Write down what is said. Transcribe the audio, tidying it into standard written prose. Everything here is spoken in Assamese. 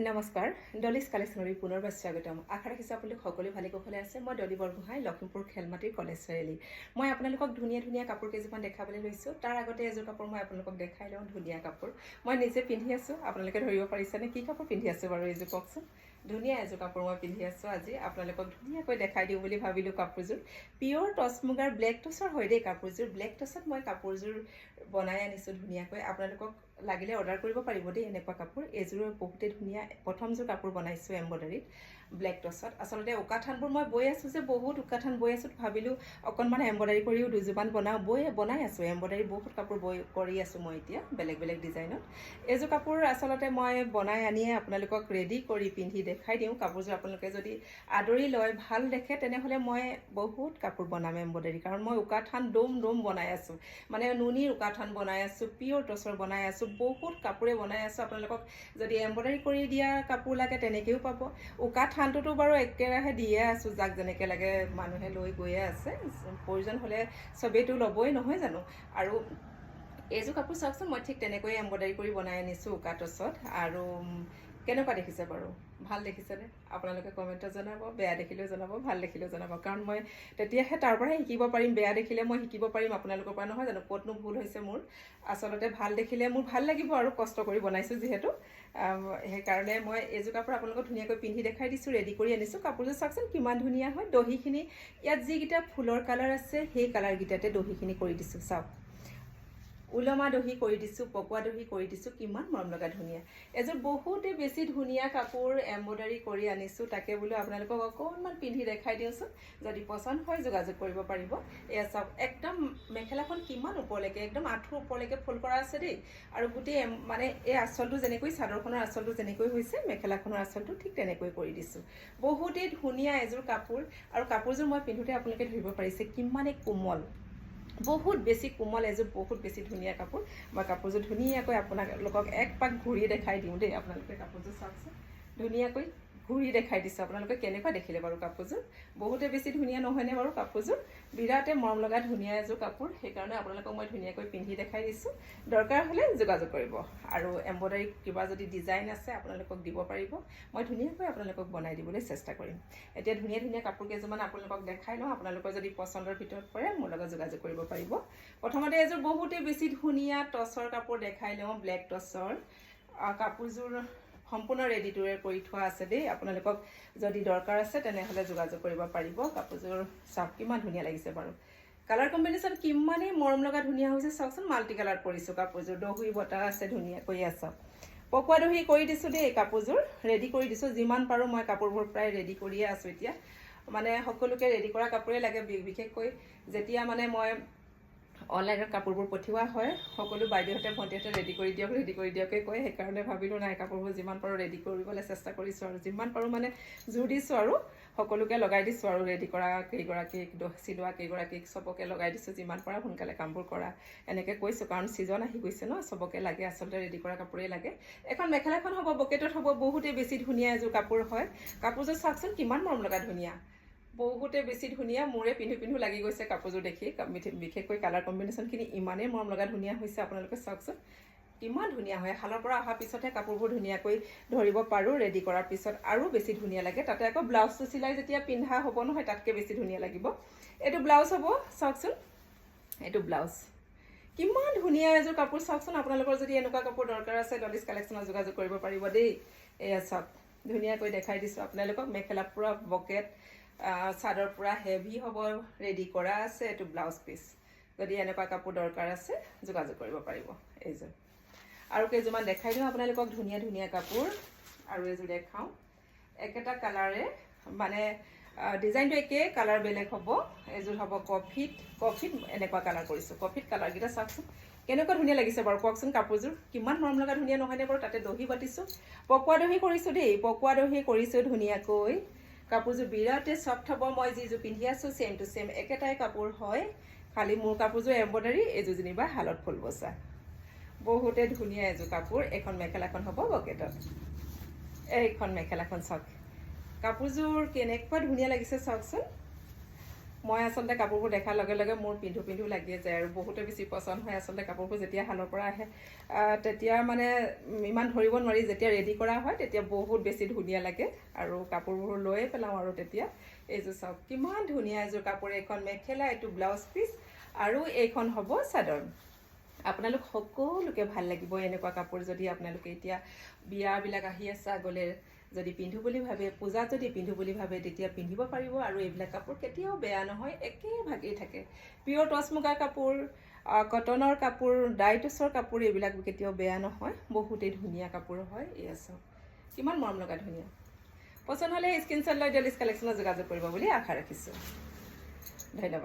নমস্কাৰ ডলিজ কালেকশ্যনলৈ পুনৰবাৰ স্বাগতম আশা ৰাখিছোঁ আপোনালোক সকলোৱে ভালে কুশলে আছে মই ডলি বৰগোহাঁই লখিমপুৰ খেলমাটিৰ কলেজ চাৰিআলি মই আপোনালোকক ধুনীয়া ধুনীয়া কাপোৰ কেইজোৰমান দেখাবলৈ লৈছোঁ তাৰ আগতে এযোৰ কাপোৰ মই আপোনালোকক দেখাই লওঁ ধুনীয়া কাপোৰ মই নিজে পিন্ধি আছোঁ আপোনালোকে ধৰিব পাৰিছেনে কি কাপোৰ পিন্ধি আছোঁ বাৰু এইযোৰ কওকচোন ধুনীয়া এযোৰ কাপোৰ মই পিন্ধি আছোঁ আজি আপোনালোকক ধুনীয়াকৈ দেখাই দিওঁ বুলি ভাবিলোঁ কাপোৰযোৰ পিয়ৰ টচ মুগাৰ ব্লেক টচৰ হয় দেই কাপোৰযোৰ ব্লেক টচত মই কাপোৰযোৰ বনাই আনিছোঁ ধুনীয়াকৈ আপোনালোকক লাগিলে অৰ্ডাৰ কৰিব পাৰিব দেই এনেকুৱা কাপোৰ এইযোৰ বহুতেই ধুনীয়া প্ৰথমযোৰ কাপোৰ বনাইছোঁ এম্ব্ৰইডাৰীত ব্লেক টচত আচলতে উকাঠানবোৰ মই বৈ আছোঁ যে বহুত উকাঠান বৈ আছোঁ ভাবিলোঁ অকণমান এম্ব্ৰইডাৰী কৰিও দুযোৰমান বনাই আছোঁ এম্ব্ৰইডাৰী বহুত কাপোৰ বৈ কৰি আছোঁ মই এতিয়া বেলেগ বেলেগ ডিজাইনত এইযোৰ কাপোৰ আচলতে মই বনাই আনিয়ে আপোনালোকক ৰেডি কৰি পিন্ধি দেখাই দিওঁ কাপোৰযোৰ আপোনালোকে যদি আদৰি লয় ভাল দেখে তেনেহ'লে মই বহুত কাপোৰ বনাম এম্ব্ৰইডাৰী কাৰণ মই উকাঠান দম বনাই আছোঁ মানে নুনিৰ উকাঠান বনাই আছোঁ পিয়ৰ টচৰ বনাই আছোঁ বহুত কাপোৰে বনাই আছোঁ আপোনালোকক যদি এম্ব্ৰইডাৰী কৰি দিয়া কাপোৰ লাগে তেনেকৈও পাব উকাঠানটোতো বাৰু একেৰাহে দিয়ে আছোঁ যাক যেনেকৈ লাগে মানুহে লৈ গৈয়ে আছে প্ৰয়োজন হ'লে চবেইতো ল'বই নহয় জানো আৰু এইযোৰ কাপোৰ চাওকচোন মই ঠিক তেনেকৈ এম্ব্ৰইডাৰী কৰি বনাই আনিছোঁ উকা টচত আৰু কেনেকুৱা দেখিছে বাৰু ভাল দেখিছেনে আপোনালোকে কমেণ্টত জনাব বেয়া দেখিলেও জনাব ভাল দেখিলেও জনাব কাৰণ মই তেতিয়াহে তাৰ পৰাই শিকিব পাৰিম বেয়া দেখিলে মই শিকিব পাৰিম আপোনালোকৰ পৰা নহয় জানো ক'তনো ভুল হৈছে মোৰ আচলতে ভাল দেখিলে মোৰ ভাল লাগিব আৰু কষ্ট কৰি বনাইছোঁ যিহেতু সেইকাৰণে মই এইযোৰ কাপোৰ আপোনালোকক ধুনীয়াকৈ পিন্ধি দেখাই দিছোঁ ৰেডি কৰি আনিছোঁ কাপোৰযোৰ চাওকচোন কিমান ধুনীয়া হয় দহিখিনি ইয়াত যিকেইটা ফুলৰ কালাৰ আছে সেই কালাৰকেইটাতে দহিখিনি কৰি দিছোঁ চাওক উলমা দহি কৰি দিছোঁ পকোৱা দহি কৰি দিছোঁ কিমান মৰম লগা ধুনীয়া এযোৰ বহুতেই বেছি ধুনীয়া কাপোৰ এম্ব্ৰইডাৰী কৰি আনিছোঁ তাকে বোলো আপোনালোকক অকণমান পিন্ধি দেখাই দিওঁচোন যদি পচন্দ হয় যোগাযোগ কৰিব পাৰিব এয়া চাওক একদম মেখেলাখন কিমান ওপৰলৈকে একদম আঁঠুৰ ওপৰলৈকে ফুল কৰা আছে দেই আৰু গোটেই মানে এই আঁচলটো যেনেকৈ চাদৰখনৰ আঁচলটো যেনেকৈ হৈছে মেখেলাখনৰ আঁচলটো ঠিক তেনেকৈ কৰি দিছোঁ বহুতেই ধুনীয়া এযোৰ কাপোৰ আৰু কাপোৰযোৰ মই পিন্ধোতে আপোনালোকে ধৰিব পাৰিছে কিমানেই কোমল বহুত বেছি কোমল এযোৰ বহুত বেছি ধুনীয়া কাপোৰ মই কাপোৰযোৰ ধুনীয়াকৈ আপোনালোকক এক পাক ঘূৰি দেখাই দিওঁ দেই আপোনালোকে কাপোৰযোৰ চাওকচোন ধুনীয়াকৈ ঘূৰি দেখাই দিছোঁ আপোনালোকে কেনেকুৱা দেখিলে বাৰু কাপোৰযোৰ বহুতে বেছি ধুনীয়া নহয়নে বাৰু কাপোৰযোৰ বিৰাটেই মৰম লগা ধুনীয়া এযোৰ কাপোৰ সেইকাৰণে আপোনালোকক মই ধুনীয়াকৈ পিন্ধি দেখাই দিছোঁ দৰকাৰ হ'লে যোগাযোগ কৰিব আৰু এম্ব্ৰইডাৰী কিবা যদি ডিজাইন আছে আপোনালোকক দিব পাৰিব মই ধুনীয়াকৈ আপোনালোকক বনাই দিবলৈ চেষ্টা কৰিম এতিয়া ধুনীয়া ধুনীয়া কাপোৰ কেইযোৰমান আপোনালোকক দেখাই লওঁ আপোনালোকৰ যদি পচন্দৰ ভিতৰত পৰে মোৰ লগত যোগাযোগ কৰিব পাৰিব প্ৰথমতে এযোৰ বহুতেই বেছি ধুনীয়া টচৰ কাপোৰ দেখাই লওঁ ব্লেক টচৰ কাপোৰযোৰ সম্পূৰ্ণ ৰেডি টু ৱেৰ কৰি থোৱা আছে দেই আপোনালোকক যদি দৰকাৰ আছে তেনেহ'লে যোগাযোগ কৰিব পাৰিব কাপোৰযোৰ চাওক কিমান ধুনীয়া লাগিছে বাৰু কালাৰ কম্বিনেশ্যন কিমানেই মৰম লগা ধুনীয়া হৈছে চাওকচোন মাল্টি কালাৰ কৰিছোঁ কাপোৰযোৰ দহি বটা আছে ধুনীয়াকৈ আছে পকোৱা দহি কৰি দিছোঁ দেই কাপোৰযোৰ ৰেডি কৰি দিছোঁ যিমান পাৰোঁ মই কাপোৰবোৰ প্ৰায় ৰেডি কৰিয়ে আছোঁ এতিয়া মানে সকলোকে ৰেডি কৰা কাপোৰেই লাগে বিশেষকৈ যেতিয়া মানে মই অনলাইনত কাপোৰবোৰ পঠিওৱা হয় সকলো বাইদেউহঁতে ভণ্টিহঁতে ৰেডি কৰি দিয়কে কয় সেইকাৰণে ভাবিলোঁ নাই কাপোৰবোৰ যিমান পাৰোঁ ৰেডি কৰিবলৈ চেষ্টা কৰিছোঁ আৰু যিমান পাৰোঁ মানে জোৰ দিছোঁ আৰু সকলোকে লগাই দিছোঁ আৰু ৰেডি কৰা কেইগৰাকীক চিলোৱা কেইগৰাকীক চবকে লগাই দিছোঁ যিমান পাৰা সোনকালে কামবোৰ কৰা এনেকৈ কৈছোঁ কাৰণ ছিজন আহি গৈছে ন চবকে লাগে আচলতে ৰেডি কৰা কাপোৰেই লাগে এখন মেখেলাখন হ'ব বকেটত হ'ব বহুতেই বেছি ধুনীয়া এযোৰ কাপোৰ হয় কাপোৰযোৰ চাওকচোন কিমান মৰম লগা ধুনীয়া বহুতে বেছি ধুনীয়া মোৰে পিন্ধো লাগি গৈছে কাপোৰযোৰ দেখি বিশেষকৈ কালাৰ কম্বিনেশ্যনখিনি ইমানেই মৰম লগা ধুনীয়া হৈছে আপোনালোকে চাওকচোন কিমান ধুনীয়া হয় শালৰ পৰা অহাৰ পিছতহে কাপোৰবোৰ ধুনীয়াকৈ ধৰিব পাৰোঁ ৰেডি কৰাৰ পিছত আৰু বেছি ধুনীয়া লাগে তাতে আকৌ ব্লাউজটো চিলাই যেতিয়া পিন্ধা হ'ব নহয় তাতকৈ বেছি ধুনীয়া লাগিব এইটো ব্লাউজ হ'ব চাওকচোন এইটো ব্লাউজ কিমান ধুনীয়া এযোৰ কাপোৰ চাওকচোন আপোনালোকৰ যদি এনেকুৱা কাপোৰ দৰকাৰ আছে ডলিজ কালেকশ্যনত যোগাযোগ কৰিব পাৰিব দেই এয়া চাওক ধুনীয়াকৈ দেখাই দিছোঁ আপোনালোকক মেখেলা পূৰা বকেট চাদৰ পূৰা হেভি হ'ব ৰেডি কৰা আছে এইটো ব্লাউজ পিচ যদি এনেকুৱা কাপোৰ দৰকাৰ আছে যোগাযোগ কৰিব পাৰিব এইযোৰ আৰু কেইযোৰমান দেখাই দিওঁ আপোনালোকক ধুনীয়া ধুনীয়া কাপোৰ আৰু এইযোৰ দেখাওঁ একেটা কালাৰে মানে ডিজাইনটো একেই কালাৰ বেলেগ হ'ব এইযোৰ হ'ব কফিত এনেকুৱা কালাৰ কৰিছোঁ কফিত কালাৰকেইটা চাওকচোন কেনেকুৱা ধুনীয়া লাগিছে বাৰু কওকচোন কাপোৰযোৰ কিমান মৰম লগা ধুনীয়া নহয়নে বাৰু তাতে দহি বাতিছোঁ পকোৱা দহি কৰিছোঁ দেই পকোৱা দহি কৰিছোঁ ধুনীয়াকৈ কাপোৰযোৰ বিৰাটেই চফ্ট হ'ব মই যিযোৰ পিন্ধি আছোঁ ছেম টু ছেম একেটাই কাপোৰ হয় খালি মোৰ কাপোৰযোৰ এম্ব্ৰইডাৰী এইযোৰ যেনিবা শালত ফুল বচা বহুতে ধুনীয়া এযোৰ কাপোৰ এখন মেখেলাখন হ'ব বকেটত এইখন মেখেলাখন চাওক কাপোৰযোৰ কেনেকুৱা ধুনীয়া লাগিছে চাওকচোন মই আচলতে কাপোৰবোৰ দেখাৰ লগে লগে মোৰ পিন্ধো লাগিয়ে যায় আৰু বহুতে বেছি পচন্দ হয় আচলতে কাপোৰবোৰ যেতিয়া শালৰ পৰা আহে তেতিয়া মানে ইমান ধৰিব নোৱাৰি যেতিয়া ৰেডি কৰা হয় তেতিয়া বহুত বেছি ধুনীয়া লাগে আৰু কাপোৰবোৰ লৈয়ে পেলাওঁ আৰু তেতিয়া এইযোৰ চাওক কিমান ধুনীয়া এযোৰ কাপোৰ এইখন মেখেলা এইটো ব্লাউজ পিচ আৰু এইখন হ'ব চাদৰ আপোনালোক সকলোকে ভাল লাগিব এনেকুৱা কাপোৰ যদি আপোনালোকে এতিয়া বিয়াবিলাক আহি আছে আগলৈ যদি পিন্ধো বুলি ভাবে পূজাত যদি পিন্ধো বুলি ভাবে তেতিয়া পিন্ধিব পাৰিব আৰু এইবিলাক কাপোৰ কেতিয়াও বেয়া নহয় একেভাগেই থাকে পিয়ৰ টচ মুগাৰ কাপোৰ কটনৰ কাপোৰ ডাইটছৰ কাপোৰ এইবিলাক কেতিয়াও বেয়া নহয় বহুতেই ধুনীয়া কাপোৰ হয় এয়া চাওক কিমান মৰম লগা ধুনীয়া পচন্দ হ'লে স্ক্ৰীনশ্বট লৈ ডেলিজ কালেকশ্যনত যোগাযোগ কৰিব বুলি আশা ৰাখিছোঁ ধন্যবাদ